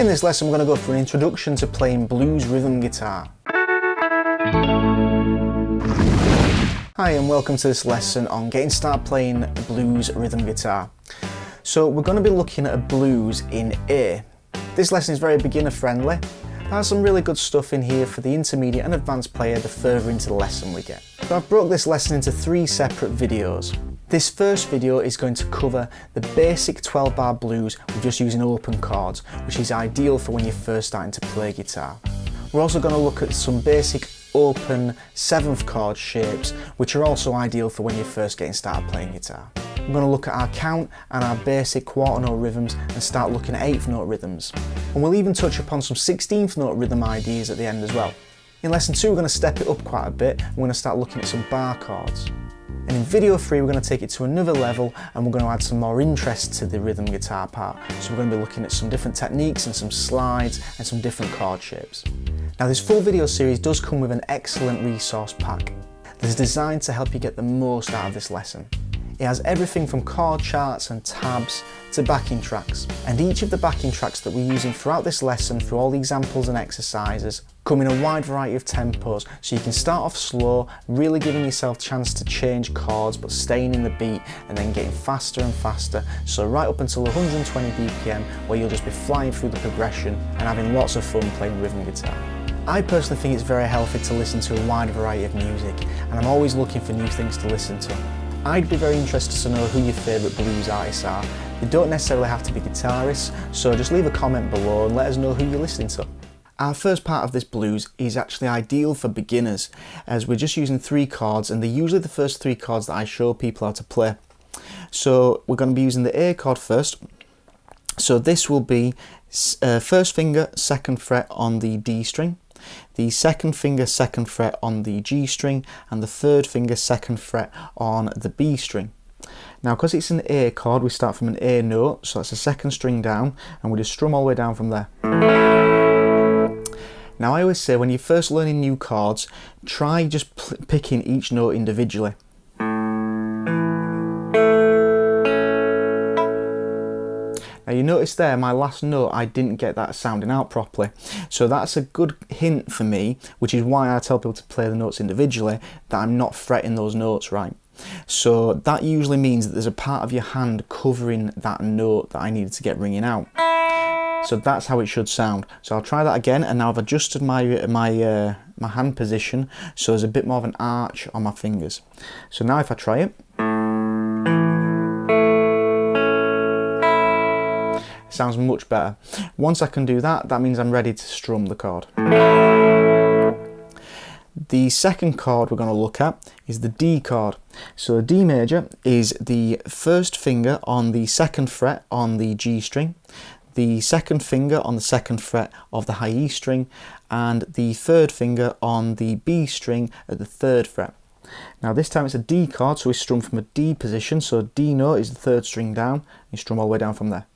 In this lesson we're going to go through an introduction to playing blues rhythm guitar. Hi and welcome to this lesson on getting started playing blues rhythm guitar. So we're going to be looking at a blues in A. This lesson is very beginner friendly. There's some really good stuff in here for the intermediate and advanced player the further into the lesson we get. So I've broke this lesson into 3 separate videos. This first video is going to cover the basic 12-bar blues with just using open chords, which is ideal for when you're first starting to play guitar. We're also going to look at some basic open 7th chord shapes, which are also ideal for when you're first getting started playing guitar. We're going to look at our count and our basic quarter note rhythms and start looking at 8th note rhythms. And we'll even touch upon some 16th note rhythm ideas at the end as well. In lesson 2 we're going to step it up quite a bit and we're going to start looking at some bar chords. And in video 3 we're going to take it to another level and we're going to add some more interest to the rhythm guitar part. So we're going to be looking at some different techniques and some slides and some different chord shapes. Now this full video series does come with an excellent resource pack that is designed to help you get the most out of this lesson. It has everything from chord charts and tabs to backing tracks, and each of the backing tracks that we're using throughout this lesson through all the examples and exercises come in a wide variety of tempos, so you can start off slow, really giving yourself a chance to change chords but staying in the beat and then getting faster and faster, so right up until 120 BPM where you'll just be flying through the progression and having lots of fun playing rhythm guitar. I personally think it's very healthy to listen to a wide variety of music, and I'm always looking for new things to listen to. I'd be very interested to know who your favourite blues artists are. They don't necessarily have to be guitarists, so just leave a comment below and let us know who you're listening to. Our first part of this blues is actually ideal for beginners, as we're just using 3 chords and they're usually the first 3 chords that I show people how to play. So we're going to be using the A chord first. So this will be first finger, 2nd fret on the D string, the 2nd finger, 2nd fret on the G string, and the 3rd finger, 2nd fret on the B string. Now because it's an A chord, we start from an A note, so that's the 2nd string down, and we just strum all the way down from there. Now I always say when you're first learning new chords, try just picking each note individually. Now you notice there, my last note, I didn't get that sounding out properly. So that's a good hint for me, which is why I tell people to play the notes individually, that I'm not fretting those notes right. So that usually means that there's a part of your hand covering that note that I needed to get ringing out. So that's how it should sound. So I'll try that again, and now I've adjusted my hand position so there's a bit more of an arch on my fingers. So now if I try it, sounds much better. Once I can do that, that means I'm ready to strum the chord. The second chord we're going to look at is the D chord. So D major is the 1st finger on the 2nd fret on the G string, the 2nd finger on the 2nd fret of the high E string, and the 3rd finger on the B string at the 3rd fret. Now this time it's a D chord, so we strum from a D position, so D note is the 3rd string down, you strum all the way down from there.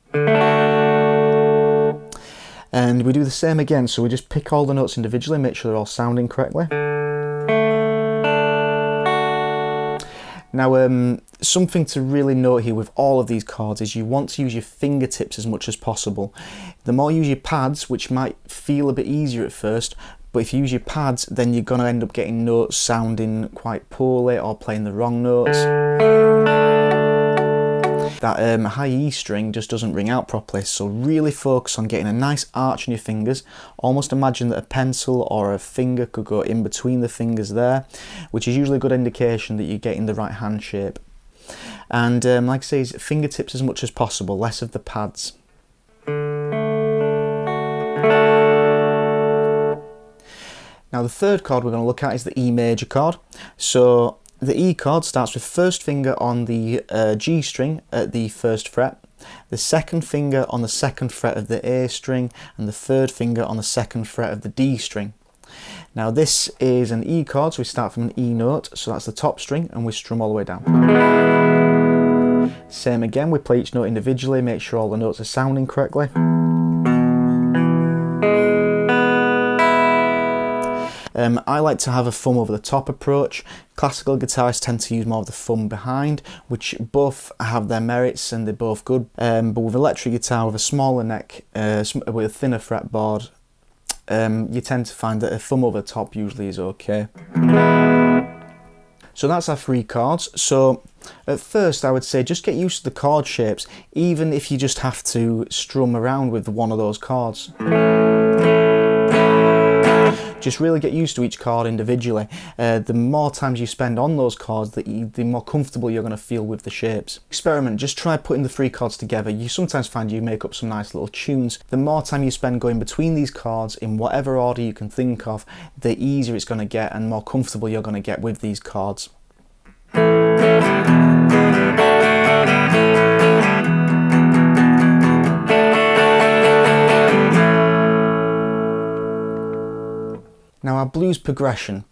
And we do the same again, so we just pick all the notes individually, make sure they're all sounding correctly. Now something to really note here with all of these chords is you want to use your fingertips as much as possible. The more you use your pads, which might feel a bit easier at first, but if you use your pads then you're going to end up getting notes sounding quite poorly or playing the wrong notes. That high E string just doesn't ring out properly, so really focus on getting a nice arch on your fingers. Almost imagine that a pencil or a finger could go in between the fingers there, which is usually a good indication that you're getting the right hand shape. And like I say, fingertips as much as possible, less of the pads. Now the 3rd chord we're going to look at is the E major chord. So the E chord starts with 1st finger on the G string at the 1st fret, the 2nd finger on the 2nd fret of the A string, and the 3rd finger on the 2nd fret of the D string. Now this is an E chord, so we start from an E note, so that's the top string, and we strum all the way down. Same again, we play each note individually, make sure all the notes are sounding correctly. I like to have a thumb over the top approach. Classical guitarists tend to use more of the thumb behind, which both have their merits and they're both good. But with electric guitar with a smaller neck, with a thinner fretboard, you tend to find that a thumb over the top usually is okay. So that's our 3 chords. So at first I would say just get used to the chord shapes, even if you just have to strum around with one of those chords. Just really get used to each chord individually. The more times you spend on those chords, the more comfortable you're going to feel with the shapes. Experiment, just try putting the 3 chords together. You sometimes find you make up some nice little tunes. The more time you spend going between these chords in whatever order you can think of, the easier it's going to get and more comfortable you're going to get with these chords. Now our blues progression.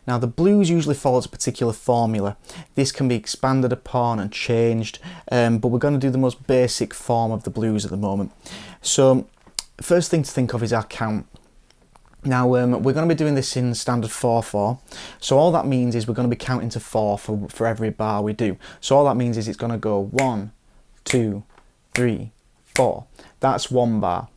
Now the blues usually follows a particular formula. This can be expanded upon and changed, but we're going to do the most basic form of the blues at the moment. So first thing to think of is our count. Now we're going to be doing this in standard 4/4, so all that means is we're going to be counting to 4 for every bar we do. So all that means is it's going to go 1, 2, 3, 4. That's 1 bar.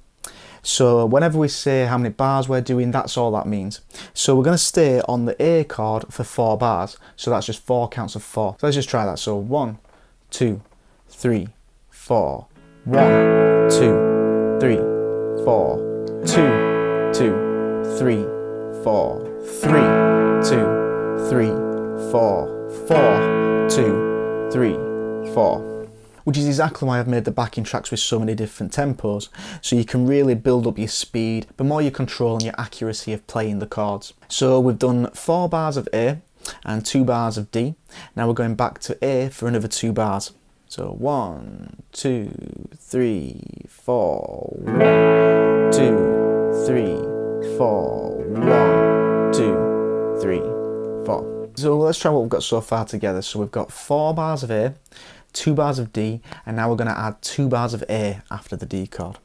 So whenever we say how many bars we're doing, that's all that means. So we're going to stay on the A chord for 4 bars. So that's just 4 counts of 4. So let's just try that. So 1, 2, 3, 4. 1, 2, 3, 4. 2, 2, 3, 4. 3, 2, 3, 4. 4, 2, 3, 4. Which is exactly why I've made the backing tracks with so many different tempos, so you can really build up your speed, but more your control and your accuracy of playing the chords. So we've done 4 bars of A and 2 bars of D. Now we're going back to A for another 2 bars. So 1, 2, 3, 4, 1, 2, 3, 4, 1, 2, 3, 4. So let's try what we've got so far together. So we've got 4 bars of A, 2 bars of D, and now we're going to add 2 bars of A after the D chord.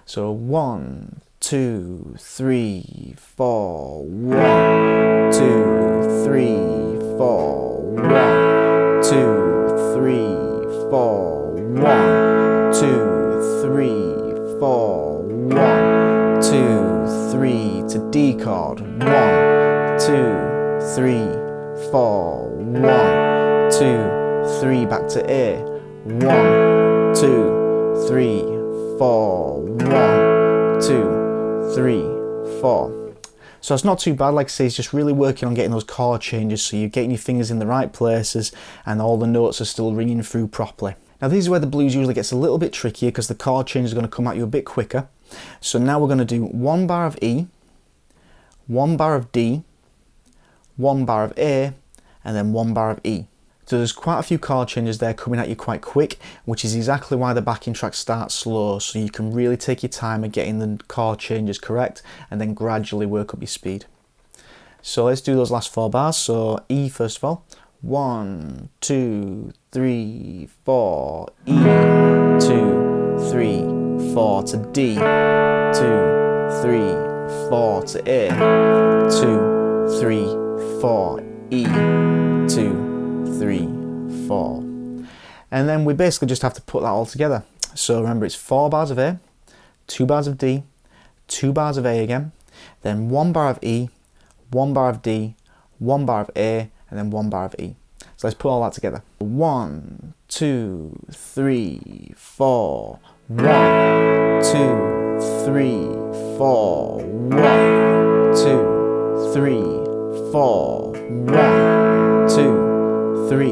So 1, 2, 3, 4, 1, 2, 3, 4, 1, 2, 3, 4, 1, 2, 3, 4, 1, 2, 3 to D chord, 1, 2, 3, 4, 1, 2, 3 back to A, 1, 2, 3, 4, 1, 2, 3, 4. So it's not too bad, like I say, it's just really working on getting those chord changes so you're getting your fingers in the right places and all the notes are still ringing through properly. Now this is where the blues usually gets a little bit trickier because the chord change is going to come at you a bit quicker. So now we're going to do 1 bar of E, 1 bar of D, 1 bar of A, and then 1 bar of E. So there's quite a few chord changes there coming at you quite quick, which is exactly why the backing track starts slow, so you can really take your time at getting the chord changes correct and then gradually work up your speed. So let's do those last 4 bars. So E first of all, 1, 2, 3, 4, E, 2, 3, 4 to D, 2, 3, 4 to A, 2, 3, 4, E, 2, 3, 4. And then we basically just have to put that all together. So remember, it's 4 bars of A, 2 bars of D, 2 bars of A again, then 1 bar of E, 1 bar of D, 1 bar of A, and then 1 bar of E. So let's put all that together. 1, 2, 3, 4, 1, 2, 3, 4, 1, 2, 3, 4, 1, 2, 3,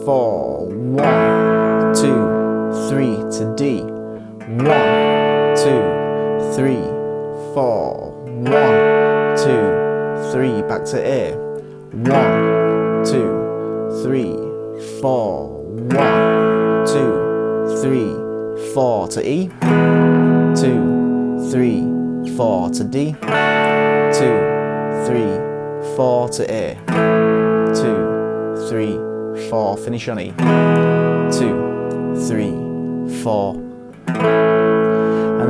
4, 1, 2, 3 to D, 1, 2, 3, 4, 1, 2, 3 back to A, 1, 2, 3, 4, 1, 2, 3, 4 to E, 2, 3, 4 to D, 2, 3, 4 to A, 2, 3, 4, finish on E, 2, 3, 4. And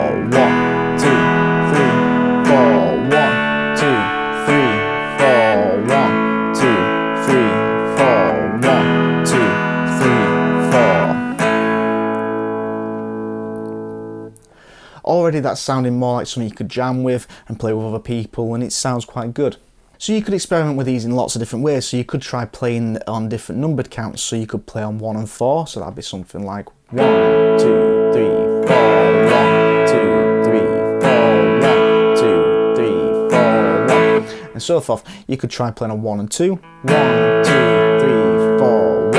1, 2, 3, 4, 1, 2, 3, 4, 1, 2, 3, 4, 1, 2, 3, 4. Already that's sounding more like something you could jam with and play with other people, and it sounds quite good. So you could experiment with these in lots of different ways. So you could try playing on different numbered counts. So you could play on 1 and 4. So that'd be something like 1, 2, 3, 4, 1, 2, 3, 4, 1, 2, 3, 4, 1, and so forth. You could try playing on 1 and 2. 1, 2, 3, 4, 1,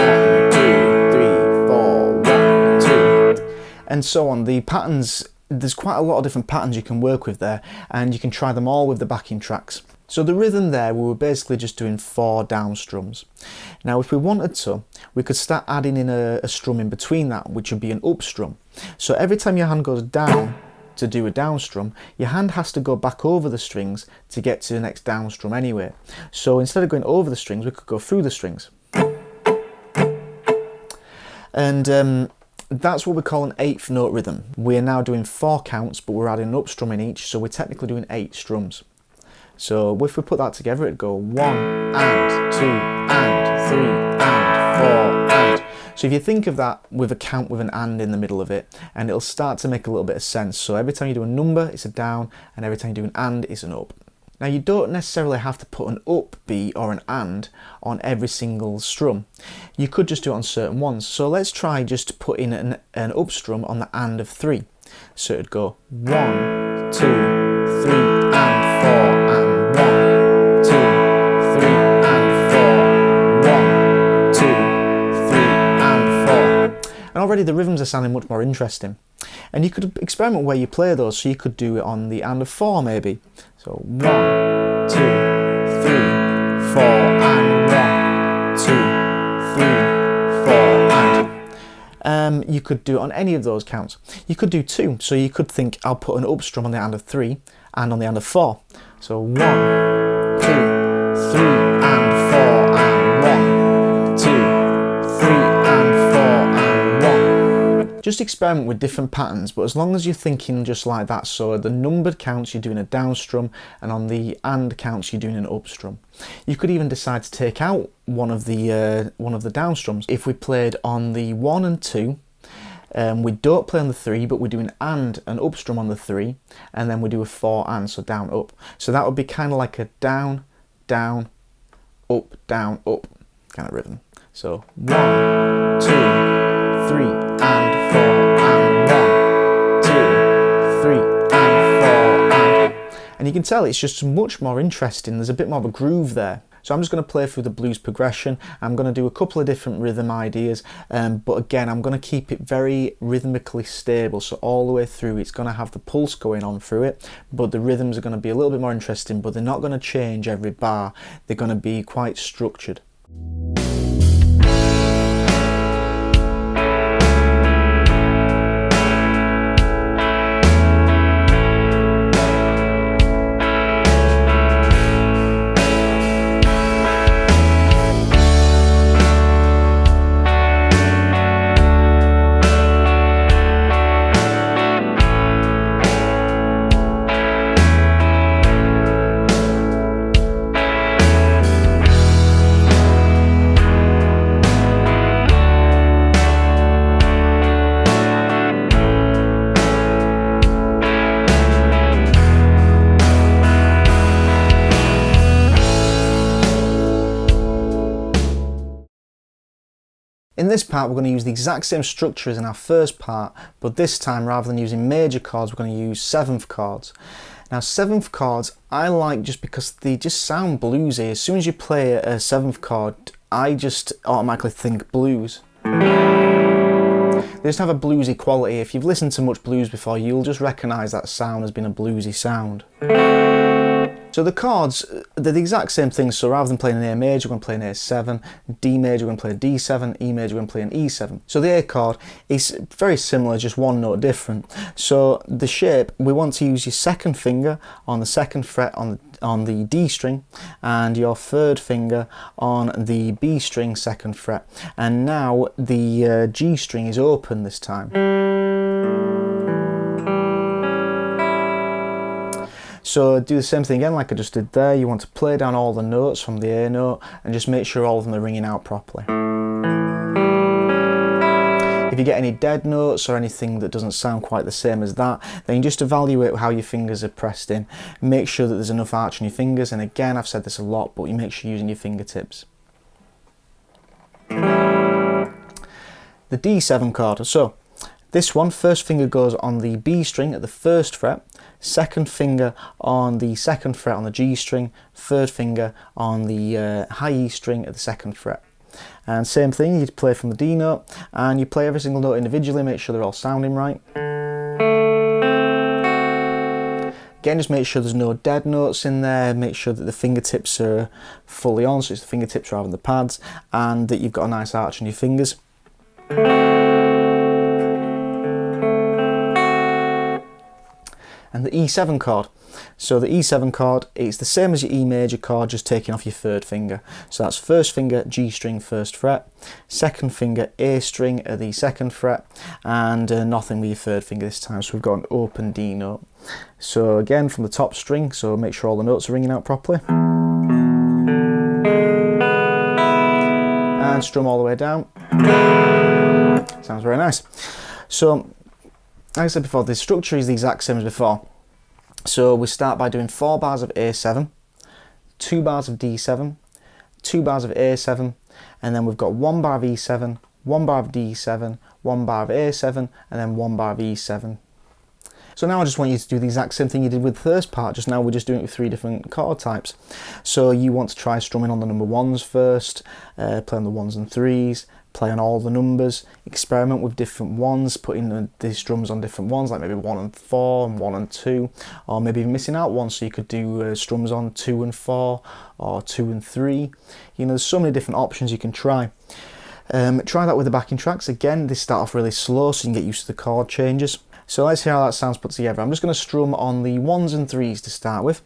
2, 3, 4, 1, 2, and so on. The patterns, there's quite a lot of different patterns you can work with there, and you can try them all with the backing tracks. So the rhythm there, we were basically just doing 4 down strums. Now if we wanted to, we could start adding in a strum in between that, which would be an up strum. So every time your hand goes down to do a down strum, your hand has to go back over the strings to get to the next down strum anyway. So instead of going over the strings, we could go through the strings. And that's what we call an 8th note rhythm. We are now doing 4 counts, but we're adding an up strum in each, so we're technically doing 8 strums. So if we put that together, it'd go 1 and 2 and 3 and 4 and. So if you think of that with a count with an and in the middle of it, and it'll start to make a little bit of sense. So every time you do a number, it's a down, and every time you do an and, it's an up. Now you don't necessarily have to put an up beat or an and on every single strum. You could just do it on certain ones. So let's try just putting an up strum on the and of 3. So it'd go 1, 2, 3 and 4 and 1, 2, 3 and 4, 1, 2, 3 and 4. And already the rhythms are sounding much more interesting. And you could experiment where you play those, so you could do it on the and of 4 maybe. So 1, 2, 3, 4 and 1, 2, 3, 4 and. You could do it on any of those counts. You could do 2, so you could think I'll put an up strum on the and of 3 and on the and of 4. So 1, 2, 3 and 4 and 1, Just experiment with different patterns, but as long as you're thinking just like that, so the numbered counts you're doing a down strum, and on the and counts you're doing an up strum. You could even decide to take out one of the down strums. If we played on the 1 and 2, we don't play on the 3, but we do an up strum on the 3, and then we do a 4 and, so down, up. So that would be kind of like a down, down, up kind of rhythm. So 1, 2, 3, and 4, and 1, 2, 3, and 4, and you can tell it's just much more interesting. There's a bit more of a groove there. So I'm just going to play through the blues progression. I'm going to do a couple of different rhythm ideas, but again, I'm going to keep it very rhythmically stable. So all the way through, it's going to have the pulse going on through it, but the rhythms are going to be a little bit more interesting, but they're not going to change every bar. They're going to be quite structured. In this part, we're going to use the exact same structure as in our first part, but this time, rather than using major chords, we're going to use 7th chords. Now, 7th chords I like just because they just sound bluesy. As soon as you play a 7th chord, I just automatically think blues. They just have a bluesy quality. If you've listened to much blues before, you'll just recognise that sound as being a bluesy sound. So the chords, they're the exact same thing. So rather than playing an A major, we're going to play an A7, D major, we're going to play a D7, E major, we're going to play an E7. So the A chord is very similar, just one note different. So the shape, we want to use your second finger on the 2nd fret on the D string, and your 3rd finger on the B string 2nd fret. And now the G string is open this time. So do the same thing again like I just did there. You want to play down all the notes from the A note and just make sure all of them are ringing out properly. If you get any dead notes or anything that doesn't sound quite the same as that, then just evaluate how your fingers are pressed in. Make sure that there's enough arch on your fingers, and again, I've said this a lot, but you make sure you're using your fingertips. The D7 chord. So this one, 1st finger goes on the B string at the 1st fret, 2nd finger on the 2nd fret on the G string, 3rd finger on the high E string at the 2nd fret. And same thing, you play from the D note, and you play every single note individually, make sure they're all sounding right. Again, just make sure there's no dead notes in there, make sure that the fingertips are fully on, so it's the fingertips rather than the pads, and that you've got a nice arch on your fingers. And the E7 chord. So the E7 chord, it's the same as your E major chord, just taking off your 3rd finger. So that's 1st finger, G string, 1st fret, 2nd finger, A string at the 2nd fret, and nothing with your 3rd finger this time. So we've got an open D note. So again, from the top string, so make sure all the notes are ringing out properly. And strum all the way down. Sounds very nice. So, like I said before, the structure is the exact same as before. So we start by doing 4 bars of A7, 2 bars of D7, 2 bars of A7, and then we've got 1 bar of E7, 1 bar of D7, 1 bar of A7, and then 1 bar of E7. So now I just want you to do the exact same thing you did with the first part. Just now we're just doing it with 3 different chord types. So you want to try strumming on the number 1s first, play on the 1s and 3s, play on all the numbers, experiment with different ones, putting these drums on different ones, like maybe 1 and 4 and 1 and 2, or maybe even missing out one, so you could do strums on 2 and 4 or 2 and 3. You know, there's so many different options you can try. Try that with the backing tracks. Again, they start off really slow so you can get used to the chord changes. So let's hear how that sounds put together. I'm just going to strum on the 1s and 3s to start with.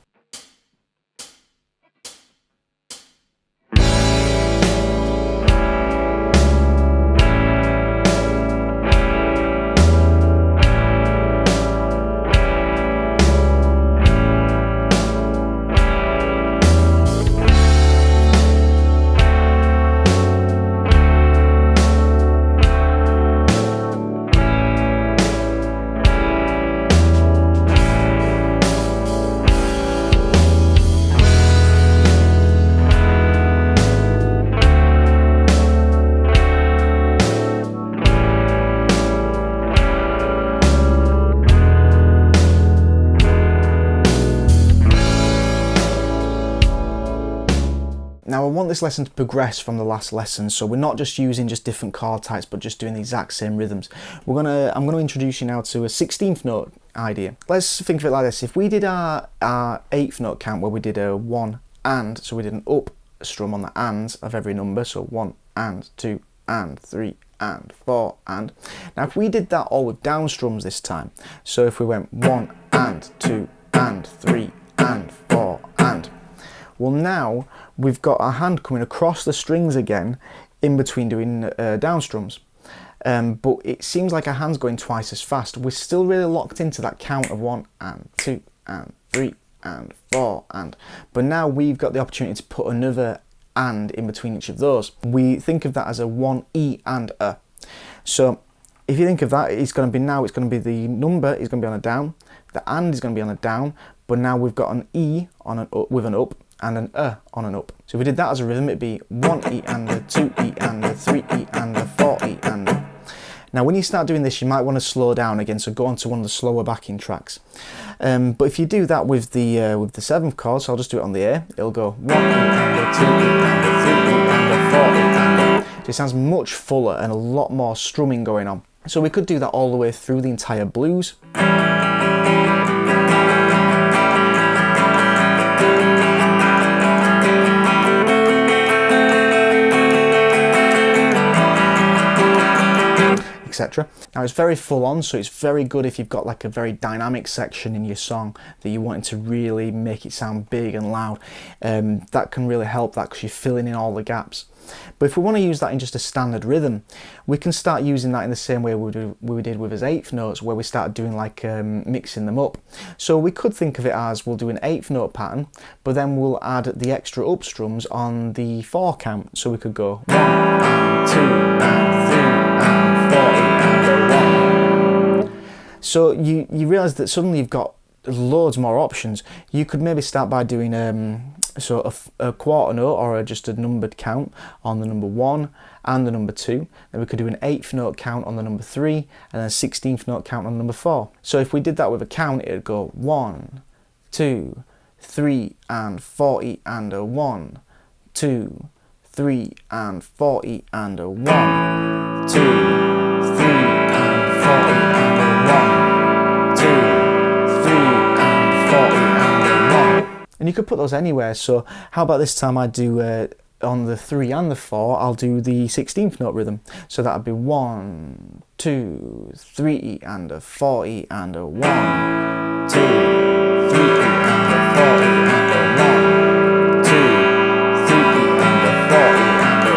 I want this lesson to progress from the last lesson, so we're not just using just different chord types, but just doing the exact same rhythms. I'm gonna introduce you now to a 16th note idea. Let's think of it like this. If we did our 8th note count where we did a 1 and, so we did an up strum on the ands of every number, so 1 and 2 and 3 and 4 and. Now if we did that all with down strums this time, so if we went 1 and 2 and 3 and 4 and, well now we've got our hand coming across the strings again in between doing down strums. But it seems like our hand's going twice as fast. We're still really locked into that count of 1 and 2 and 3 and 4 and, but now we've got the opportunity to put another and in between each of those. We think of that as a 1E and a. So if you think of that, it's going to be the number is going to be on a down, the and is going to be on a down, but now we've got an E on an up with an up and an on an up. So if we did that as a rhythm, it'd be 1E and a, 2E and a, 3E and a, 4E and a. Now when you start doing this, you might want to slow down again, so go on to one of the slower backing tracks. But if you do that with the 7th chord, so I'll just do it on the A, it'll go 1E and a, 2E and a, 3E and a, 4E and a. So it sounds much fuller and a lot more strumming going on. So we could do that all the way through the entire blues. Etc. Now it's very full on, so it's very good if you've got like a very dynamic section in your song that you wanted to really make it sound big and loud. That can really help that because you're filling in all the gaps. But if we want to use that in just a standard rhythm, we can start using that in the same way we did with his 8th notes, where we started doing like mixing them up. So we could think of it as we'll do an 8th note pattern, but then we'll add the extra up strums on the 4 count. So we could go 1 and 2 and 3 and 4 and 1. So you realise that suddenly you've got loads more options. You could maybe start by doing a quarter note or just a numbered count on the number 1 and the number 2. Then we could do an 8th note count on the number 3 and then a 16th note count on number 4. So if we did that with a count, it would go 1, 2, 3 and 40 and a 1, 2, 3 and 40 and a 1, 2, 3 and 40 and a 1, 2, 3 and 40 and a 1. And you could put those anywhere. So how about this time I do on the 3 and the 4, I'll do the 16th note rhythm. So that would be 1, 2, 3 and a 40 and a 1, 2, 3 and a 40 and a 1, 2, 3 and a 40 and a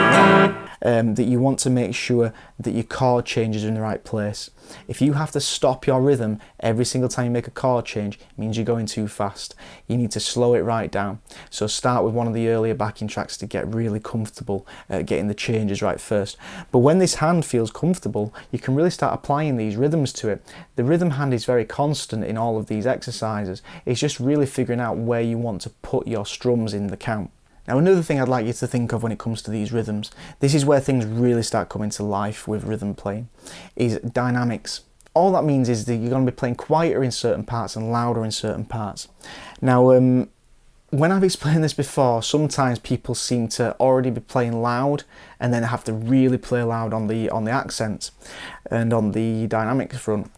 1. That you want to make sure that your chord changes in the right place. If you have to stop your rhythm every single time you make a chord change, it means you're going too fast. You need to slow it right down. So start with one of the earlier backing tracks to get really comfortable getting the changes right first. But when this hand feels comfortable, you can really start applying these rhythms to it. The rhythm hand is very constant in all of these exercises. It's just really figuring out where you want to put your strums in the count. Now another thing I'd like you to think of when it comes to these rhythms, this is where things really start coming to life with rhythm playing, is dynamics. All that means is that you're going to be playing quieter in certain parts and louder in certain parts. Now when I've explained this before, sometimes people seem to already be playing loud and then have to really play loud on the accents and on the dynamics front.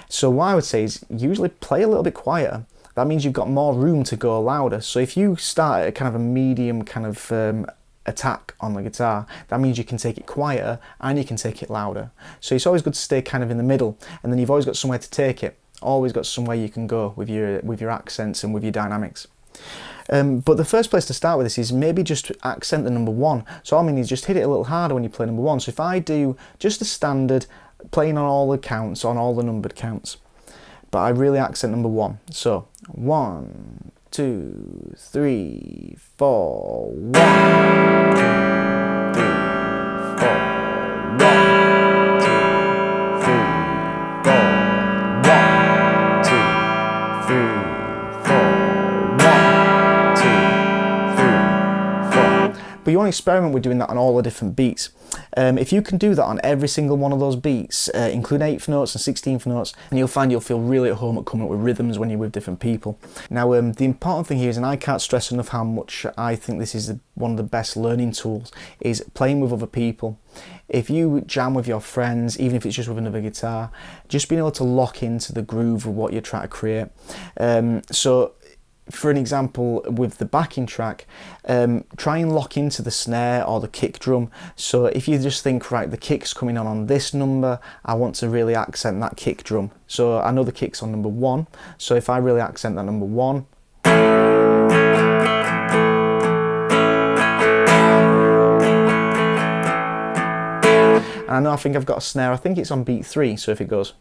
So what I would say is usually play a little bit quieter. That means you've got more room to go louder. So if you start at a kind of a medium kind of attack on the guitar, that means you can take it quieter and you can take it louder. So it's always good to stay kind of in the middle, and then you've always got somewhere to take it. Always got somewhere you can go with your accents and with your dynamics. But the first place to start with this is maybe just accent the number 1. So all I mean is just hit it a little harder when you play number 1. So if I do just a standard playing on all the counts, on all the numbered counts, but I really accent number 1. So 1, 2, 3, 4, 1, 2, 3, 4, 1, 2, 3, 4, 1, 2, 3, 4, 1, 2, 3, 4. But you want to experiment with doing that on all the different beats. If you can do that on every single one of those beats, include 8th notes and 16th notes, and you'll find you'll feel really at home at coming up with rhythms when you're with different people. Now, the important thing here is, and I can't stress enough how much I think this is one of the best learning tools, is playing with other people. If you jam with your friends, even if it's just with another guitar, just being able to lock into the groove of what you're trying to create. So for an example, with the backing track, try and lock into the snare or the kick drum. So if you just think, right, the kick's coming on this number, I want to really accent that kick drum. So I know the kick's on number 1, so if I really accent that number 1, and I think I've got a snare, I think it's on beat 3, so if it goes,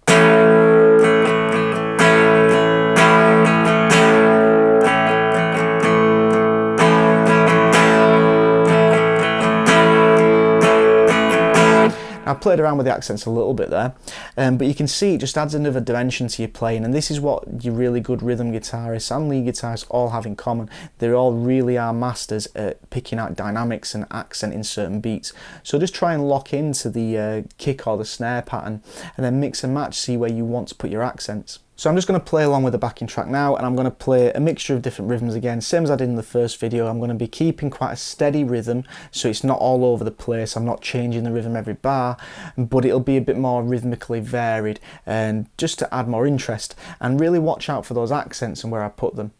I've played around with the accents a little bit there, but you can see it just adds another dimension to your playing, and this is what your really good rhythm guitarists and lead guitarists all have in common. They all really are masters at picking out dynamics and accent in certain beats. So just try and lock into the kick or the snare pattern, and then mix and match, see where you want to put your accents. So I'm just going to play along with the backing track now, and I'm going to play a mixture of different rhythms again, same as I did in the first video. I'm going to be keeping quite a steady rhythm, so it's not all over the place. I'm not changing the rhythm every bar, but it'll be a bit more rhythmically varied, and just to add more interest, and really watch out for those accents and where I put them.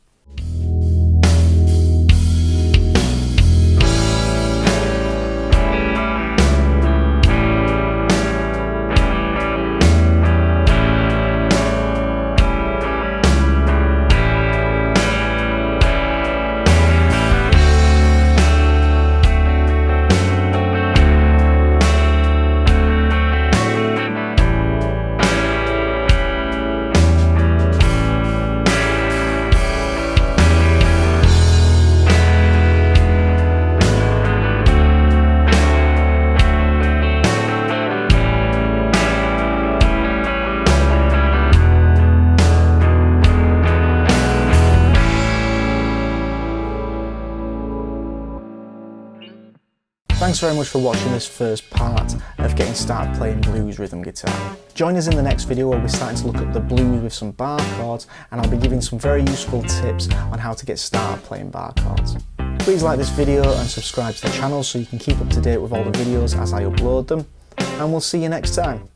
Thanks very much for watching this first part of getting started playing blues rhythm guitar. Join us in the next video where we're starting to look at the blues with some bar chords, and I'll be giving some very useful tips on how to get started playing bar chords. Please like this video and subscribe to the channel so you can keep up to date with all the videos as I upload them, and we'll see you next time.